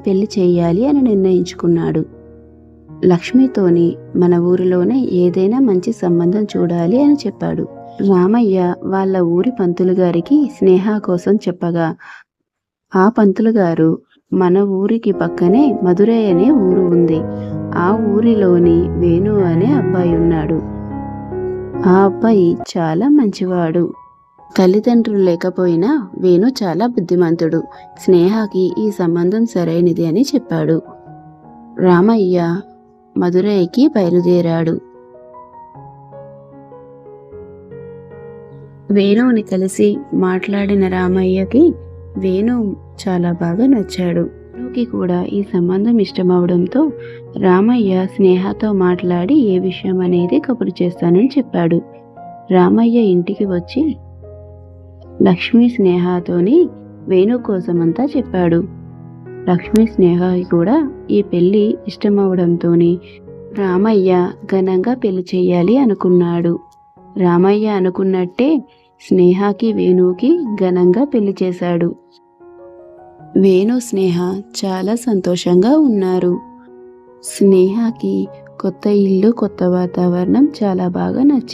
పెళ్లి చేయాలి అని నిర్ణయించుకున్నాడు. లక్ష్మితోని మన ఊరిలోనే ఏదైనా మంచి సంబంధం చూడాలి అని చెప్పాడు. రామయ్య వాళ్ళ ఊరి పంతులు గారికి స్నేహ కోసం చెప్పగా, ఆ పంతులు గారు మన ఊరికి పక్కనే మధురై అనే ఊరు ఉంది. ఆ ఊరిలోని వేణు అనే అబ్బాయి ఉన్నాడు. ఆ అబ్బాయి చాలా మంచివాడు. తల్లిదండ్రులు లేకపోయినా వేణు చాలా బుద్ధిమంతుడు. స్నేహకి ఈ సంబంధం సరైనది అని చెప్పాడు. రామయ్య మధురైకి బయలుదేరాడు. వేణువుని కలిసి మాట్లాడిన రామయ్యకి వేణు చాలా బాగా నచ్చాడు. వేణుకి కూడా ఈ సంబంధం ఇష్టమవడంతో రామయ్య స్నేహతో మాట్లాడి ఏ విషయం అనేది కబురు చేస్తానని చెప్పాడు. రామయ్య ఇంటికి వచ్చి లక్ష్మి స్నేహతోని వేణు కోసమంతా చెప్పాడు. లక్ష్మి స్నేహకి కూడా ఈ పెళ్లి ఇష్టమవడంతోని రామయ్య ఘనంగా పెళ్లి చేయాలి అనుకున్నాడు. రామయ్య అనుకున్నట్టే స్నేహకి వేణుకి ఘనంగా పెళ్లి చేశాడు. వేణు స్నేహ చాలా సంతోషంగా ఉన్నారు. స్నేహకి కొత్త ఇల్లు, కొత్త వాతావరణం చాలా బాగా నచ్చింది.